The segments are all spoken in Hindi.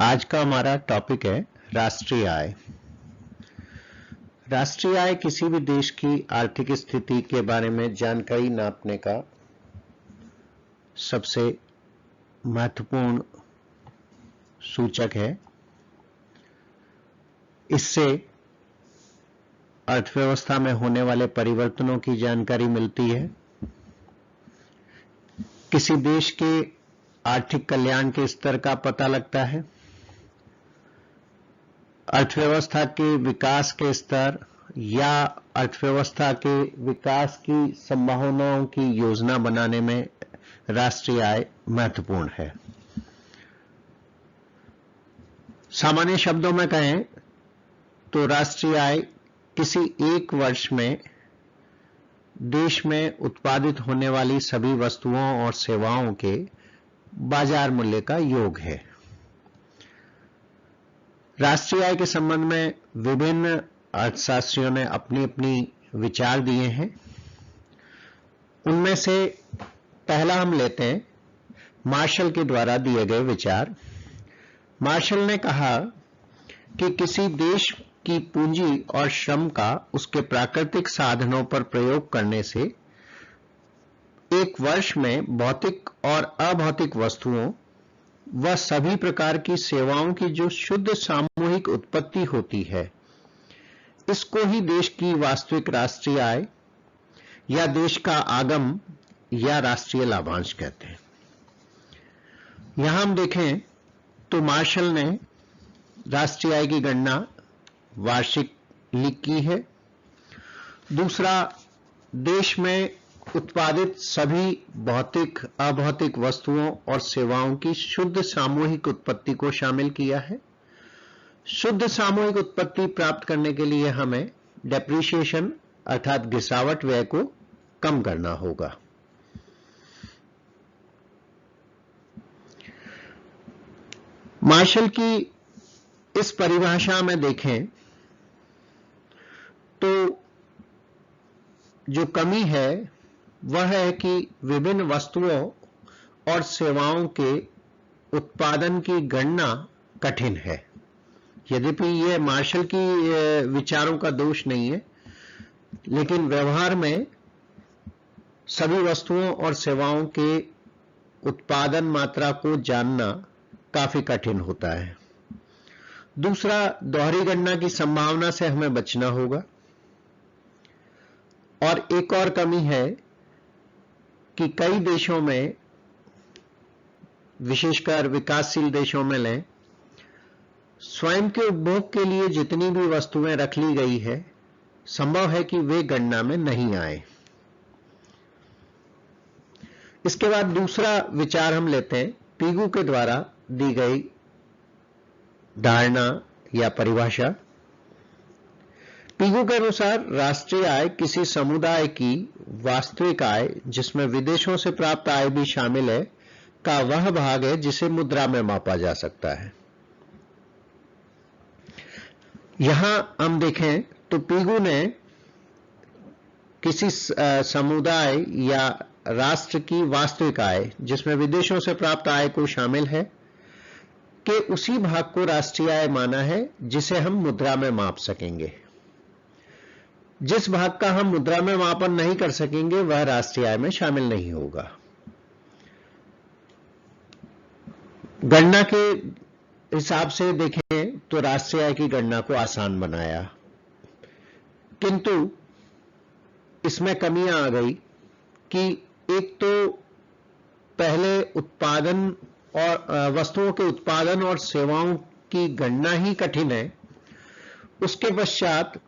आज का हमारा टॉपिक है राष्ट्रीय आय। राष्ट्रीय आय किसी भी देश की आर्थिक स्थिति के बारे में जानकारी नापने का सबसे महत्वपूर्ण सूचक है। इससे अर्थव्यवस्था में होने वाले परिवर्तनों की जानकारी मिलती है, किसी देश के आर्थिक कल्याण के स्तर का पता लगता है, अर्थव्यवस्था के विकास के स्तर या अर्थव्यवस्था के विकास की संभावनाओं की योजना बनाने में राष्ट्रीय आय महत्वपूर्ण है। सामान्य शब्दों में कहें तो राष्ट्रीय आय किसी एक वर्ष में देश में उत्पादित होने वाली सभी वस्तुओं और सेवाओं के बाजार मूल्य का योग है। राष्ट्रीय आय के संबंध में विभिन्न अर्थशास्त्रियों ने अपनी अपनी विचार दिए हैं। उनमें से पहला हम लेते हैं मार्शल के द्वारा दिए गए विचार। मार्शल ने कहा कि किसी देश की पूंजी और श्रम का उसके प्राकृतिक साधनों पर प्रयोग करने से एक वर्ष में भौतिक और अभौतिक वस्तुओं व सभी प्रकार की सेवाओं की जो शुद्ध सामूहिक उत्पत्ति होती है, इसको ही देश की वास्तविक राष्ट्रीय आय या देश का आगम या राष्ट्रीय लाभांश कहते हैं। यहां हम देखें तो मार्शल ने राष्ट्रीय आय की गणना वार्षिक की है। दूसरा, देश में उत्पादित सभी भौतिक अभौतिक वस्तुओं और सेवाओं की शुद्ध सामूहिक उत्पत्ति को शामिल किया है। शुद्ध सामूहिक उत्पत्ति प्राप्त करने के लिए हमें डेप्रिसिएशन अर्थात गिरावट व्यय को कम करना होगा। मार्शल की इस परिभाषा में देखें तो जो कमी है वह है कि विभिन्न वस्तुओं और सेवाओं के उत्पादन की गणना कठिन है। यद्यपि यह मार्शल की विचारों का दोष नहीं है, लेकिन व्यवहार में सभी वस्तुओं और सेवाओं के उत्पादन मात्रा को जानना काफी कठिन होता है। दूसरा, दोहरी गणना की संभावना से हमें बचना होगा। और एक और कमी है कि कई देशों में, विशेषकर विकासशील देशों में लें, स्वयं के उपभोग के लिए जितनी भी वस्तुएं रख ली गई है, संभव है कि वे गणना में नहीं आए। इसके बाद दूसरा विचार हम लेते हैं पीगू के द्वारा दी गई धारणा या परिभाषा। पीगू के अनुसार राष्ट्रीय आय किसी समुदाय की वास्तविक आय, जिसमें विदेशों से प्राप्त आय भी शामिल है, का वह भाग है जिसे मुद्रा में मापा जा सकता है। यहां हम देखें तो पीगू ने किसी समुदाय या राष्ट्र की वास्तविक आय, जिसमें विदेशों से प्राप्त आय को शामिल है, के उसी भाग को राष्ट्रीय आय माना है जिसे हम मुद्रा में माप सकेंगे। जिस भाग का हम मुद्रा में मापन नहीं कर सकेंगे वह राष्ट्रीय आय में शामिल नहीं होगा। गणना के हिसाब से देखें तो राष्ट्रीय आय की गणना को आसान बनाया, किंतु इसमें कमियां आ गई कि एक तो पहले उत्पादन और वस्तुओं के उत्पादन और सेवाओं की गणना ही कठिन है, उसके पश्चात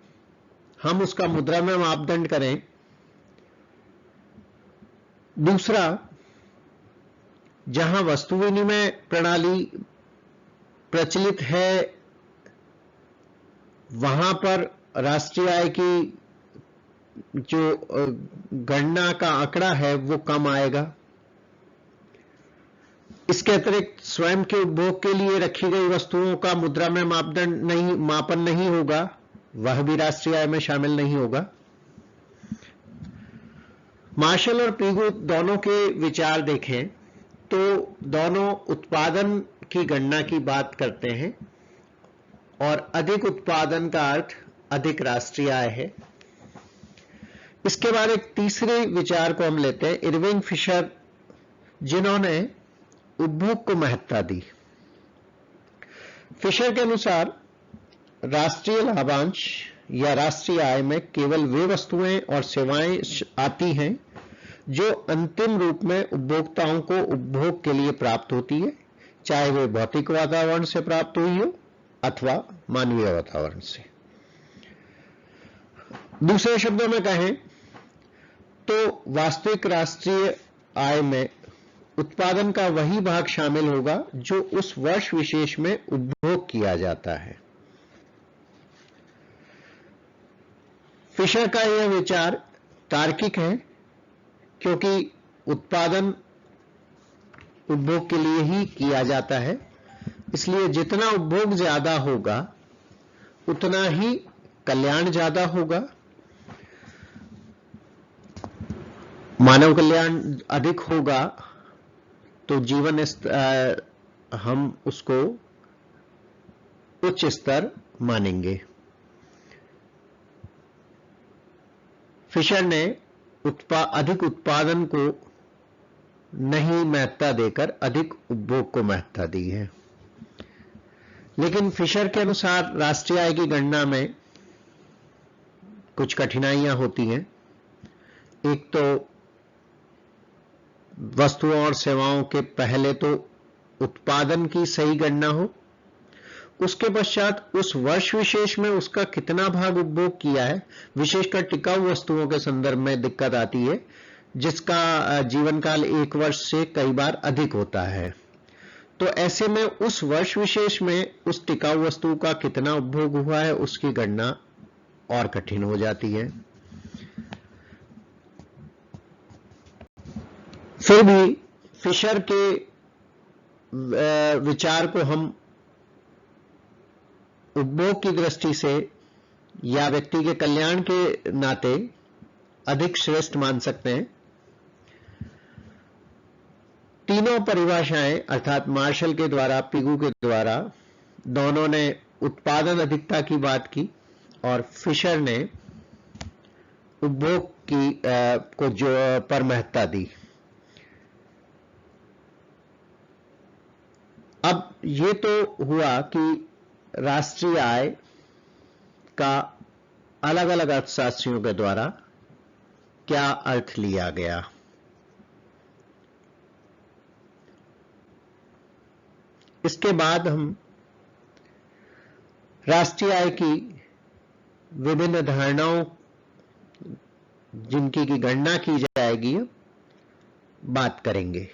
हम उसका मुद्रा में मापदंड करें। दूसरा, जहां वस्तु विनिमय प्रणाली प्रचलित है, वहां पर राष्ट्रीय आय की जो गणना का आंकड़ा है वो कम आएगा। इसके अतिरिक्त स्वयं के उपभोग के लिए रखी गई वस्तुओं का मुद्रा में मापन नहीं होगा, वह भी राष्ट्रीय आय में शामिल नहीं होगा। मार्शल और पीगू दोनों के विचार देखें तो दोनों उत्पादन की गणना की बात करते हैं और अधिक उत्पादन का अर्थ अधिक राष्ट्रीय आय है। इसके बाद एक तीसरे विचार को हम लेते हैं, इरविंग फिशर, जिन्होंने उपभोग को महत्ता दी। फिशर के अनुसार राष्ट्रीय लाभांश या राष्ट्रीय आय में केवल वे वस्तुएं और सेवाएं आती हैं जो अंतिम रूप में उपभोक्ताओं को उपभोग के लिए प्राप्त होती है, चाहे वे भौतिक वातावरण से प्राप्त हुई हो अथवा मानवीय वातावरण से। दूसरे शब्दों में कहें तो वास्तविक राष्ट्रीय आय में उत्पादन का वही भाग शामिल होगा जो उस वर्ष विशेष में उपभोग किया जाता है। फिशर का यह विचार तार्किक है क्योंकि उत्पादन उपभोग के लिए ही किया जाता है, इसलिए जितना उपभोग ज्यादा होगा उतना ही कल्याण ज्यादा होगा, मानव कल्याण अधिक होगा तो जीवन हम उसको उच्च स्तर मानेंगे। फिशर ने अधिक उत्पादन को नहीं महत्ता देकर अधिक उपभोग को महत्ता दी है। लेकिन फिशर के अनुसार राष्ट्रीय आय की गणना में कुछ कठिनाइयां होती हैं। एक तो वस्तुओं और सेवाओं के पहले तो उत्पादन की सही गणना हो, उसके पश्चात उस वर्ष विशेष में उसका कितना भाग उपभोग किया है। विशेषकर टिकाऊ वस्तुओं के संदर्भ में दिक्कत आती है जिसका जीवन काल 1 वर्ष से कई बार अधिक होता है। तो ऐसे में उस वर्ष विशेष में उस टिकाऊ वस्तु का कितना उपभोग हुआ है उसकी गणना और कठिन हो जाती है। फिर भी फिशर के विचार को हम उपभोग की दृष्टि से या व्यक्ति के कल्याण के नाते अधिक श्रेष्ठ मान सकते हैं। तीनों परिभाषाएं अर्थात मार्शल के द्वारा, पिगू के द्वारा, दोनों ने उत्पादन अधिकता की बात की और फिशर ने उपभोग की को जो पर महत्ता दी। अब ये तो हुआ कि राष्ट्रीय आय का अलग अलग अर्थशास्त्रियों के द्वारा क्या अर्थ लिया गया। इसके बाद हम राष्ट्रीय आय की विभिन्न धारणाओं जिनकी की गणना की जाएगी बात करेंगे।